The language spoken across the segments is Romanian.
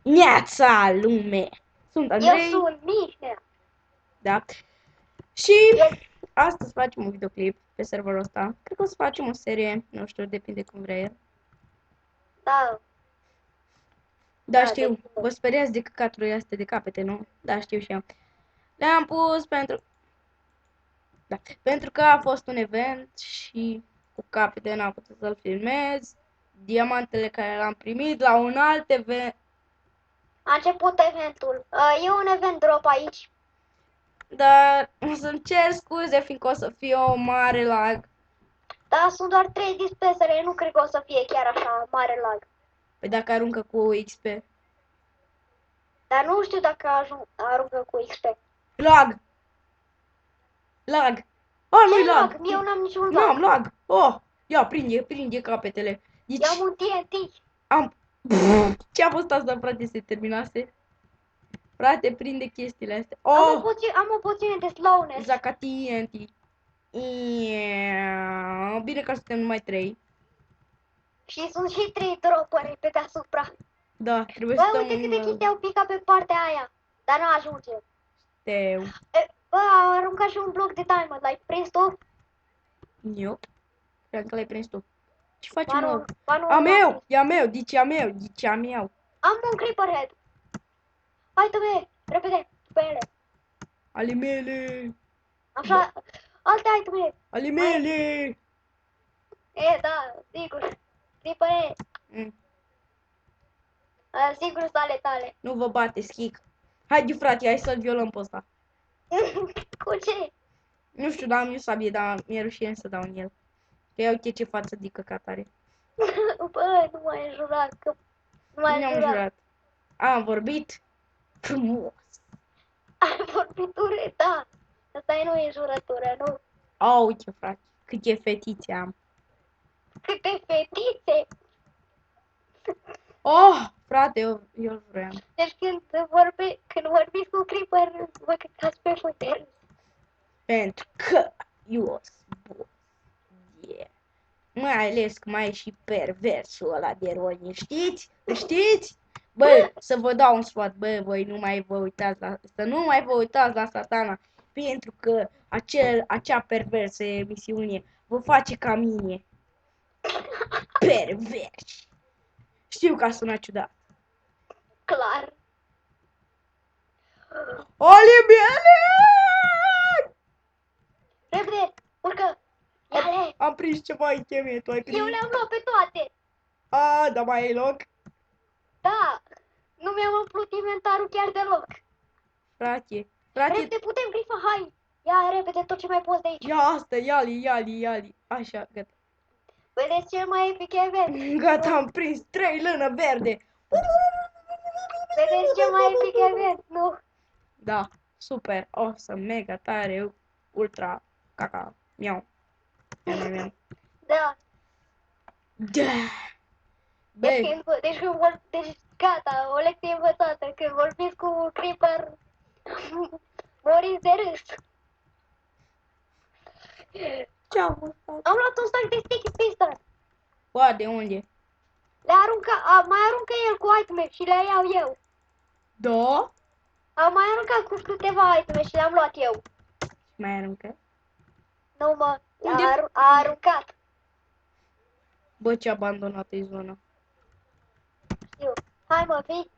Neața lume! Sunt Eu Andrei, sunt Mihnea. da? Și Eu, astăzi facem un videoclip pe serverul ăsta. Cred că o să facem o serie, nu știu, depinde cum vrea el. da, Da, da, știu, vă speriați de căcaturile astea de capete, nu? Da, știu și eu. Le-am pus pentru că a fost un event și cu capete n-am putut să-l filmez. Diamantele care le-am primit la un alt event. a început eventul. E un event drop aici. Dar o să-mi cer scuze, fiindcă o să fie o mare lag. Da, sunt doar 3 dispensere, nu cred că o să fie chiar așa mare lag. Păi dacă aruncă cu XP. Dar nu știu dacă aruncă cu XP. Lag! Lag! Oh, nu-i Ce lag! lag? Eu n-am niciun N-am lag. lag! Oh! Ia, prinde capetele. Deci, I-am un TNT. am... Ce-a fost asta, frate, se terminase? Frate, prinde chestiile astea. Oh! Am o poțiune de slowness. Zaca TNT. Bine că suntem numai 3. Și sunt și 3 dropări pe deasupra. Da, trebuie Bă, să stăm uite câte în... chestii au picat pe partea aia. Dar nu ajunge. Teu. Bă, a aruncat și un bloc de diamond. L-ai prins tu? Eu? Cred că l-ai prins tu. Ce faci, Ba mă? nu, ba nu, A nu l-am meu! prins. E a meu! Dici a meu! Dici a meu! Am un creeper head. Hai tu, bă, repede, pe ele. Ale mele! Așa, alte iteme. Ale mele! E, da, sigur. Creeper head. Mm. Sigur sunt ale tale. Nu vă bate, schic. Haide, frate, hai să-l violăm pe ăsta. Cu ce? Nu știu, dar am eu sabie, dar mi-e rușine să dau în el. Că ia uite ce față de căcat are. Bă, nu m-ai jurat, că nu Nu m-ai ne-am jurat. jurat. Am vorbit frumos. Ai vorbit urât, da. Asta nu e jurătură, nu? Oh, uite, frate, câte fetițe am. Câte fetițe. Oh, frate, eu vreau. Deci când vorbiți cu Creeper, vă căcați pe putere. Pentru că eu sunt bun. Yeah. Mai ales că mai e și perversul ăla de Roni, știți? Știți? Bă, să vă dau un sfat, bă, voi nu mai vă uitați la... Să nu mai vă uitați la Satana, pentru că acea perversă emisiune vă face ca mine. Perversi. Știu că a sunat ciudat. Clar. Ale mele! Repede, urcă. Ia-le. Am prins ceva iteme, tu ai prins? Eu le-am luat pe toate. A, dar mai e loc? Da. Nu mi-am umplut inventarul chiar deloc. Frate, Repede, putem grifa, hai. Ia repede tot ce mai poți de aici. ia asta, ia-li. Așa, gata. Vedeți cel mai epic event. Gata, am prins 3 lână verde. Vedeți cel mai epic event, nu? Da, super, awesome, mega tare, ultra, caca, miau. Miau. Da. Da. Deci, Bă, deci gata, o lecție învățată. Când vorbiți cu Creeper, moriți de râs. ce-am făcut? Am luat un stack de sticky piston. Bă, de unde? Mai aruncă el cu iteme și le iau eu. Da? Am mai aruncat cu câteva iteme și le-am luat eu. Mai aruncă? Nu mă, Unde? a aruncat. Bă, ce abandonată e zona. Știu. Hai mă, vii?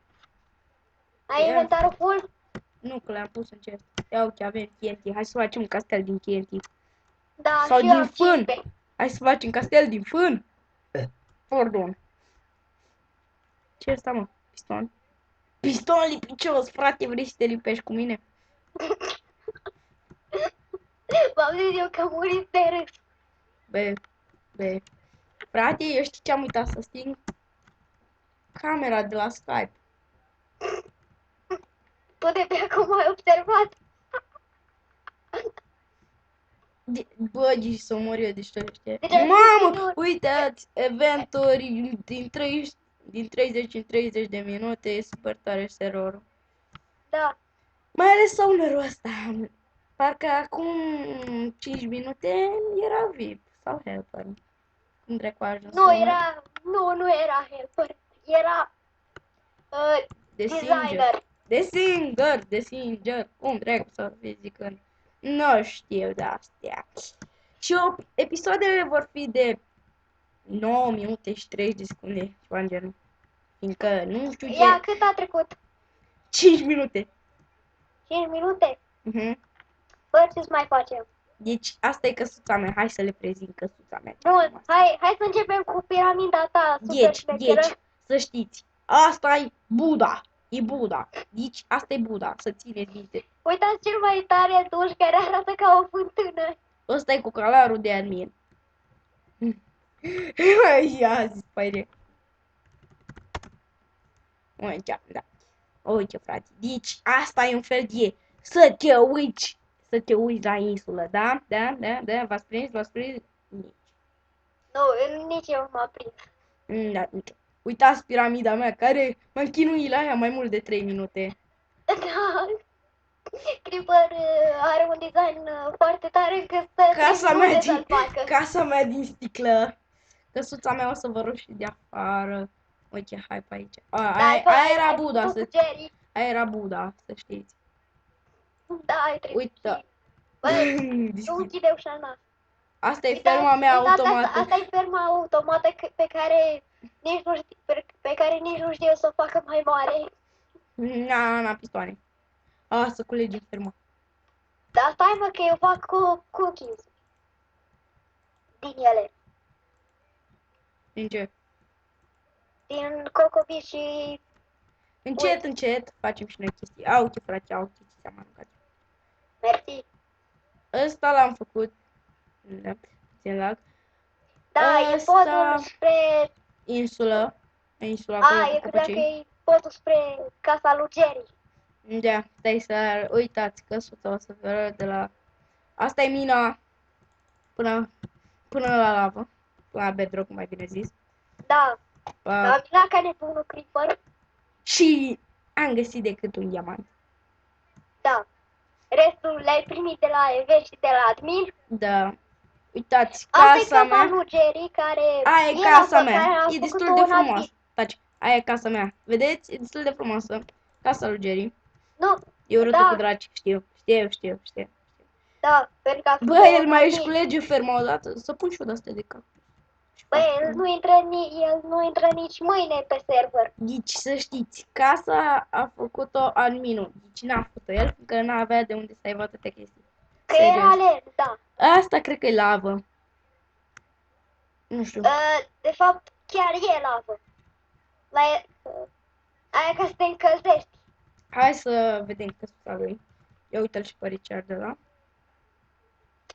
Ai Ia. inventarul full? Nu, că le-am pus în chest. Ia uite, avem TNT. Hai să facem un castel din TNT. Da, Sau și eu din am fân. 15. Hai să facem castel din fân. Pardon. Ce asta, mă? Piston? Piston lipicios, frate, vrei să te lipești cu mine? V-am zis eu că muriți de râs. Bă. Frate, eu știi ce am uitat să sting? Camera de la Skype. Tu de pe acum ai observat? Bă, deci să mor eu de știe. Deci ai Mamă, spus, uitați, eventuri din 30 în 30 de minute, super tare serverul. Da. Mai ales saunerul ăsta. Parcă acum 5 minute era VIP sau helper. Cum dracu a ajuns Nu Sauner? era, nu era helper. Era Designer. De Singer. Cum dracu să zicând. Nu știu de astea. Și episoadele vor fi de 9 minute și 30 de secunde, ceva în genul. Fiindcă nu știu ce... Ia, cât a trecut? 5 minute. 5 minute? Mhm. Bă, ce-ți mai facem? Deci, asta e căsuța mea. Hai să le prezint căsuța mea. Bun, hai să începem cu piramida ta super Deci, șmecheră. să știți. Asta e Buddha. E Buddha. Deci, asta e Buddha. Să țineți minte. Uitați cel mai tare duș care arată ca o fântână. Ăsta e cocalarul de admin. Ia zi, păi. Uite, da. Uite, frate. Deci, asta e un fel de să te uiți la insulă, da? Da, v-ați prins? Nici. Nu, nici eu nu m-am prins. Da, nici. Uitați piramida mea, care m-am chinuit la ea mai mult de 3 minute. Da. Creeper are un design foarte tare încât Casa mea din sticlă. Căsuța mea o să vă roșii de afară. Uite, hai pe aici. Aia era Buddha, aia era Buddha, să știți. Da, ai trebuit. Uite. Bă, nu închide ușa în nas. Asta e ferma mea automată. Asta e ferma automată pe care nici nu știu să o facă mai mare. Na, pistoane. Să culegem ferma. Dar stai mă că eu fac cu cookies. Din ele. Din ce? Din cocobii și... Încet facem și noi chestii. Uite, frate, uite ce ți-am aruncat. Mersi. Ăsta l-am făcut. Da, puțin lag. Da, e podul spre... Insula acolo cu eu credeam că copacii. e podul spre casa lui Jerry. Da, stai să uitați căsuța o să vă arăt de la... Asta e mina până la lavă. Până la bedrock, mai bine zis. Da. Am minat ca nebunul Creeper. Și am găsit decât un diamant. Da. Restul le-ai primit de la Ever și de la admin. Da. Uitați, Asta casa e casa mea. lui Jerry, care... Aia e casa mea. E destul de frumoasă. Taci, aia e casa mea. Vedeți? E destul de frumoasă. Casa lui Jerry. Nu. E urâtă cu draci, știu. Da, pentru că... Bă, el mai își culege ferma odată. Să pun și o de-astea de cap. Băi, el nu intră nici mâine pe server. Deci să știți, casa a făcut-o adminul. Deci n-a făcut-o el, că n-avea de unde să aibă atâtea chestii. Că era alerg, da. Asta cred că e lavă. Nu știu. De fapt, chiar e lavă. Aia ca să te încălzești. Hai să vedem căsuța lui. Ia uite-l și pe Richard ăla.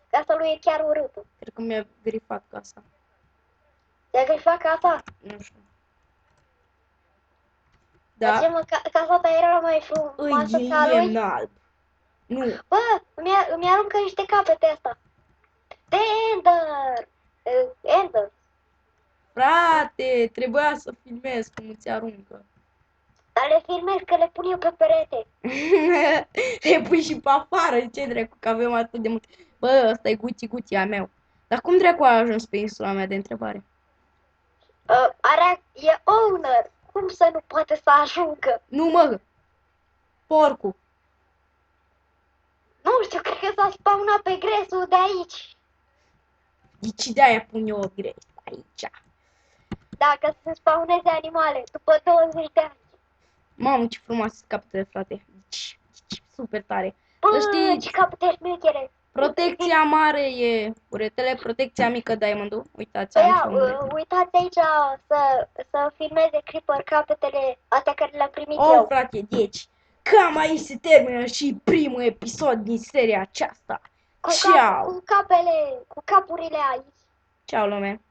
Casa lui e chiar urâtă. Cred că mi-a grifat casa. Ți-a grifat casa? Nu știu. Da. Dar mă, casa ta era mai frumoasă ca lui? Lemn alb. Nu. Bă, îmi aruncă niște capete asta. De Ender. Frate, trebuia să filmez cum îți aruncă. Dar le filmez că le pun eu pe perete. Le pui și pe afară, ce dracu, că avem atât de mult. Bă, ăsta e guții a meu. Dar cum dracu a ajuns pe insula mea de întrebare? E owner. Cum să nu poate să ajungă? Nu mă, porcu. Nu știu, cred că s-a spawnat pe gresul de aici. Deci de-aia pun eu gres aici. Da, ca să se spawneze animale după 20 de ani. Mamă, ce frumoase capetele, frate. Deci, super tare. Bă, Să știți, ce capete șmechere. protecția mare e uretele, protecția mică Diamond-ul. Uitați, am și un urete. Uitați aici să filmeze Creeper capetele astea care le-am primit Oh, eu. frate, deci, cam aici se termină și primul episod din seria aceasta. Ciao! Cu capurile aici. Ciao, lume!